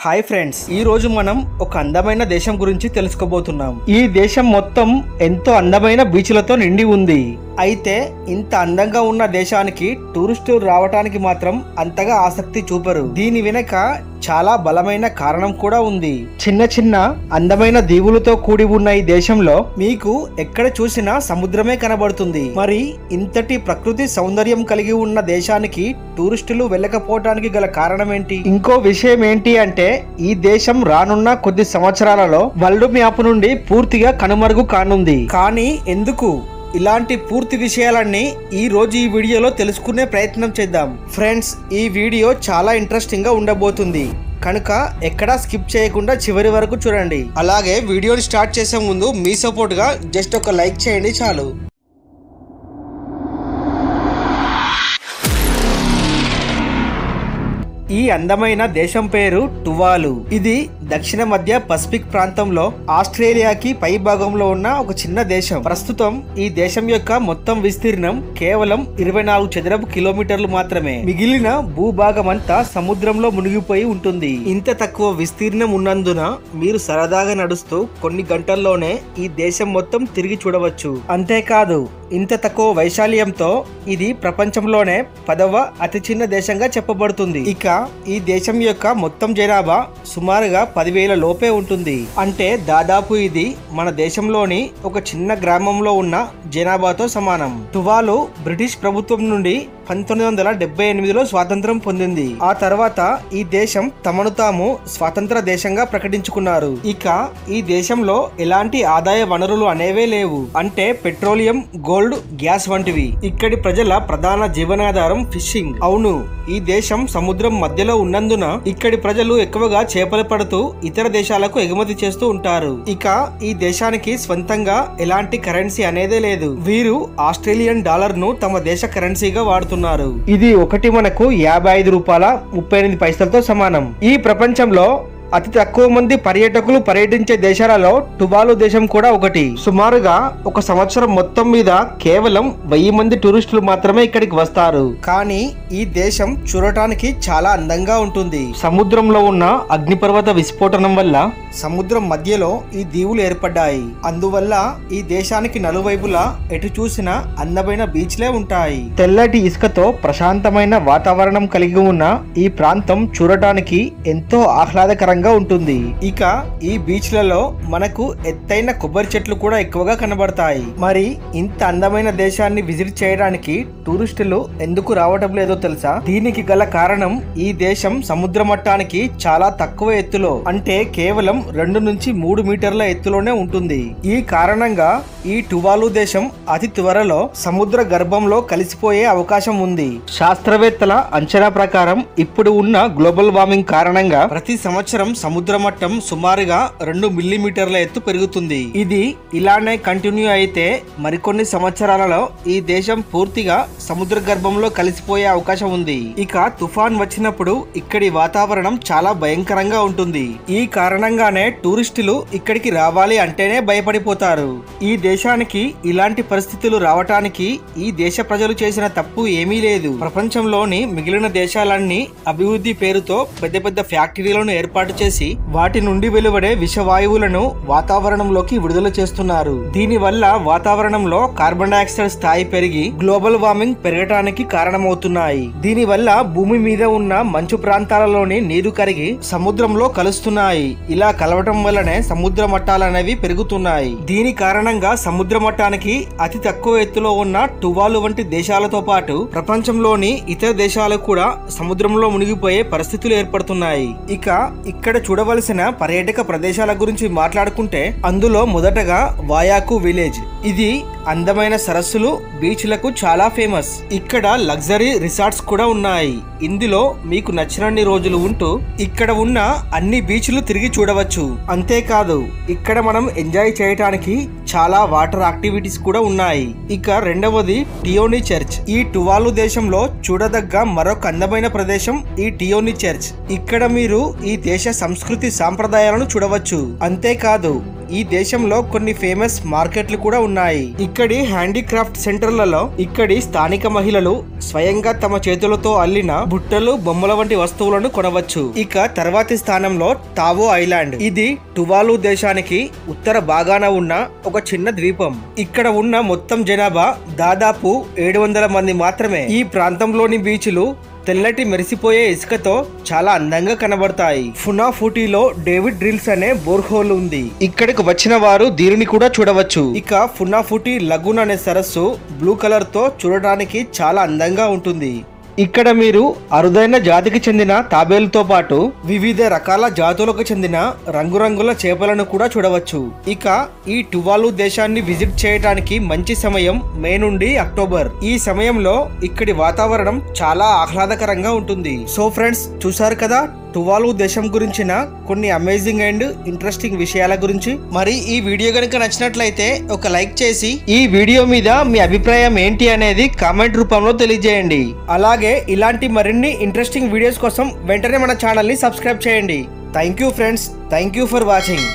Hi friends, ఈ రోజు మనం ఒక అందమైన దేశం గురించి తెలుసుకోబోతున్నాం. ఈ దేశం మొత్తం ఎంతో అందమైన బీచ్లతో నిండి ఉంది. అయితే ఇంత అందంగా ఉన్న దేశానికి టూరిస్టులు రావటానికి మాత్రం అంతగా ఆసక్తి చూపరు. దీని వెనక చాలా బలమైన కారణం కూడా ఉంది. చిన్న చిన్న అందమైన దీవులతో కూడి ఉన్న ఈ దేశంలో మీకు ఎక్కడ చూసినా సముద్రమే కనబడుతుంది. మరి ఇంతటి ప్రకృతి సౌందర్యం కలిగి ఉన్న దేశానికి టూరిస్టులు వెళ్ళకపోవటానికి గల కారణం ఏంటి? ఇంకో విషయం ఏంటి అంటే ఈ దేశం రానున్న కొద్ది సంవత్సరాలలో వరల్డ్ మ్యాప్ నుండి పూర్తిగా కనుమరుగు కానుంది. కానీ ఎందుకు? ఇలాంటి పూర్తి విషయాలన్నీ ఈ రోజు ఈ వీడియోలో తెలుసుకునే ప్రయత్నం చేద్దాం. ఫ్రెండ్స్, ఈ వీడియో చాలా ఇంట్రెస్టింగ్ గా ఉండబోతుంది కనుక ఎక్కడా స్కిప్ చేయకుండా చివరి వరకు చూడండి. అలాగే వీడియోని స్టార్ట్ చేసే ముందు మీ సపోర్ట్ గా జస్ట్ ఒక లైక్ చేయండి చాలు. ఈ అందమైన దేశం పేరు టువాలు. ఇది దక్షిణ మధ్య పసిఫిక్ ప్రాంతంలో ఆస్ట్రేలియాకి పై భాగంలో ఉన్న ఒక చిన్న దేశం. ప్రస్తుతం ఈ దేశం యొక్క మొత్తం విస్తీర్ణం కేవలం 24 చదరపు కిలోమీటర్లు మాత్రమే. మిగిలిన భూభాగం అంతా సముద్రంలో మునిగిపోయి ఉంటుంది. ఇంత తక్కువ విస్తీర్ణం ఉన్నందున మీరు సరదాగా నడుస్తూ కొన్ని గంటల్లోనే ఈ దేశం మొత్తం తిరిగి చూడవచ్చు. అంతేకాదు, ఇంత తక్కువ వైశాల్యంతో ఇది ప్రపంచంలోనే 10వ అతి చిన్న దేశంగా చెప్పబడుతుంది. ఇక ఈ దేశం యొక్క మొత్తం జనాభా సుమారుగా 10,000 లోపే ఉంటుంది. అంటే దాదాపు ఇది మన దేశంలోని ఒక చిన్న గ్రామంలో ఉన్న జనాభాతో సమానం. టువాలు బ్రిటిష్ ప్రభుత్వం నుండి 1978లో స్వాతంత్రం పొందింది. ఆ తర్వాత ఈ దేశం తమను తాము స్వాతంత్ర దేశంగా ప్రకటించుకున్నారు. ఇక ఈ దేశంలో ఎలాంటి ఆదాయ వనరులు అనేవే లేవు. అంటే పెట్రోలియం, గోల్డ్, గ్యాస్ వంటివి. ఇక్కడి ప్రజల ప్రధాన జీవనాధారం ఫిషింగ్. అవును, ఈ దేశం సముద్రం మధ్యలో ఉన్నందున ఇక్కడి ప్రజలు ఎక్కువగా చేపలు పడుతూ ఇతర దేశాలకు ఎగుమతి చేస్తూ ఉంటారు. ఇక ఈ దేశానికి స్వంతంగా ఎలాంటి కరెన్సీ అనేదే లేదు. వీరు ఆస్ట్రేలియన్ డాలర్ ను తమ దేశ కరెన్సీగా వాడుతున్నారు. ఇది ఒకటి మనకు 55 రూపాయల 38 పైసలతో సమానం. ఈ ప్రపంచంలో అతి తక్కువ మంది పర్యాటకులు పర్యటించే దేశాలలో టువాలు దేశం కూడా ఒకటి. సుమారుగా ఒక సంవత్సరం మొత్తం మీద కేవలం 1000 మంది టూరిస్టులు మాత్రమే ఇక్కడికి వస్తారు. కానీ ఈ దేశం చూడటానికి చాలా అందంగా ఉంటుంది. సముద్రంలో ఉన్న అగ్నిపర్వత విస్ఫోటనం వల్ల సముద్రం మధ్యలో ఈ దీవులు ఏర్పడ్డాయి. అందువల్ల ఈ దేశానికి నలువైపులా ఎటు చూసినా అందమైన బీచ్లే ఉంటాయి. తెల్లటి ఇసుకతో ప్రశాంతమైన వాతావరణం కలిగి ఉన్న ఈ ప్రాంతం చూడటానికి ఎంతో ఆహ్లాదకరంగా ఉంటుంది. ఇక ఈ బీచ్లలో మనకు ఎత్తైన కొబ్బరి చెట్లు కూడా ఎక్కువగా కనబడతాయి. మరి ఇంత అందమైన దేశాన్ని విజిట్ చేయడానికి టూరిస్టులు ఎందుకు రావటం లేదో తెలుసా? దీనికి గల కారణం ఈ దేశం సముద్ర మట్టానికి చాలా తక్కువ ఎత్తులో, అంటే కేవలం 2 నుంచి 3 మీటర్ల ఎత్తులోనే ఉంటుంది. ఈ కారణంగా ఈ టువాలు దేశం అతి త్వరలో సముద్ర గర్భంలో కలిసిపోయే అవకాశం ఉంది. శాస్త్రవేత్తల అంచనా ప్రకారం ఇప్పుడు ఉన్న గ్లోబల్ వార్మింగ్ కారణంగా ప్రతి సంవత్సరం సముద్ర మట్టం సుమారుగా 2 మిల్లీమీటర్ల ఎత్తు పెరుగుతుంది. ఇది ఇలానే కంటిన్యూ అయితే మరికొన్ని సంవత్సరాలలో ఈ దేశం పూర్తిగా సముద్ర గర్భంలో కలిసిపోయే అవకాశం ఉంది. ఇక తుఫాన్ వచ్చినప్పుడు ఇక్కడి వాతావరణం చాలా భయంకరంగా ఉంటుంది. ఈ కారణంగానే టూరిస్టులు ఇక్కడికి రావాలి అంటేనే భయపడిపోతారు. ఈ దేశానికి ఇలాంటి పరిస్థితులు రావటానికి ఈ దేశ ప్రజలు చేసిన తప్పు ఏమీ లేదు. ప్రపంచంలోని మిగిలిన దేశాలన్నీ అభివృద్ధి పేరుతో పెద్ద పెద్ద ఫ్యాక్టరీలను ఏర్పాటు చేసి వాటి నుండి వెలువడే విషవాయువులను వాతావరణంలోకి విడుదల చేస్తున్నారు. దీని వల్ల వాతావరణంలో కార్బన్ డైఆక్సైడ్ స్థాయి పెరిగి గ్లోబల్ వార్మింగ్ పెరగటానికి కారణమవుతున్నాయి. దీని వల్ల భూమి మీద ఉన్న మంచు ప్రాంతాలలోని నీరు కరిగి సముద్రంలో కలుస్తున్నాయి. ఇలా కలవటం వల్లనే సముద్ర మట్టాలనేవి పెరుగుతున్నాయి. దీని కారణంగా సముద్ర మట్టానికి అతి తక్కువ ఎత్తులో ఉన్న టువాలు వంటి దేశాలతో పాటు ప్రపంచంలోని ఇతర దేశాలు కూడా సముద్రంలో మునిగిపోయే పరిస్థితులు ఏర్పడుతున్నాయి. ఇక ఇక్కడ చూడవలసిన పర్యాటక ప్రదేశాల గురించి మాట్లాడుకుంటే అందులో మొదటగా వాయాకు విలేజ్. ఇది అందమైన సరస్సులు, బీచ్లకు చాలా ఫేమస్. ఇక్కడ లగ్జరీ రిసార్ట్స్ కూడా ఉన్నాయి. ఇందులో మీకు నచ్చినన్ని రోజులు ఉంటూ ఇక్కడ ఉన్న అన్ని బీచ్లు తిరిగి చూడవచ్చు. అంతేకాదు ఇక్కడ మనం ఎంజాయ్ చేయటానికి చాలా వాటర్ యాక్టివిటీస్ కూడా ఉన్నాయి. ఇక రెండవది టియోని చర్చ్. ఈ టువాలు దేశంలో చూడదగ్గ మరొక అందమైన ప్రదేశం ఈ టియోని చర్చ్. ఇక్కడ మీరు ఈ దేశ సంస్కృతి సాంప్రదాయాలను చూడవచ్చు. అంతేకాదు ఈ దేశంలో కొన్ని ఫేమస్ మార్కెట్లు కూడా ఉన్నాయి. ఇక్కడి హ్యాండీక్రాఫ్ట్ సెంటర్లలో ఇక్కడి స్థానిక మహిళలు స్వయంగా తమ చేతులతో అల్లిన బుట్టలు, బొమ్మల వంటి వస్తువులను కొనవచ్చు. ఇక తర్వాతి స్థానంలో టావో ఐలాండ్. ఇది టువాలు దేశానికి ఉత్తర భాగాన ఉన్న ఒక చిన్న ద్వీపం. ఇక్కడ ఉన్న మొత్తం జనాభా దాదాపు 700 మంది మాత్రమే. ఈ ప్రాంతంలోని బీచ్లు తెల్లటి మెరిసిపోయే ఇసుకతో చాలా అందంగా కనబడతాయి. ఫునాఫుటీలో డేవిడ్ డ్రిల్స్ అనే బోర్హోల్ ఉంది. ఇక్కడికి వచ్చిన వారు దీనిని కూడా చూడవచ్చు. ఇక ఫునాఫుటీ లగూన్ అనే సరస్సు బ్లూ కలర్ తో చూడడానికి చాలా అందంగా ఉంటుంది. ఇక్కడ మీరు అరుదైన జాతికి చెందిన తాబేలుతో పాటు వివిధ రకాల జాతులకు చెందిన రంగురంగుల చేపలను కూడా చూడవచ్చు. ఇక ఈ టువాలు దేశాన్ని విజిట్ చేయడానికి మంచి సమయం మే నుండి అక్టోబర్. ఈ సమయంలో ఇక్కడి వాతావరణం చాలా ఆహ్లాదకరంగా ఉంటుంది. సో ఫ్రెండ్స్, చూసారు కదా టువాలు దేశం గురించిన కొన్ని అమేజింగ్ అండ్ ఇంట్రెస్టింగ్ విషయాల గురించి. మరి ఈ వీడియో కనుక నచ్చినట్లయితే ఒక లైక్ చేసి ఈ వీడియో మీద మీ అభిప్రాయం ఏంటి అనేది కామెంట్ రూపంలో తెలియజేయండి. అలాగే ఇలాంటి మరిన్ని ఇంట్రెస్టింగ్ వీడియోస్ కోసం వెంటనే మన ఛానల్ ని సబ్స్క్రైబ్ చేయండి. Thank you friends, thank you for watching.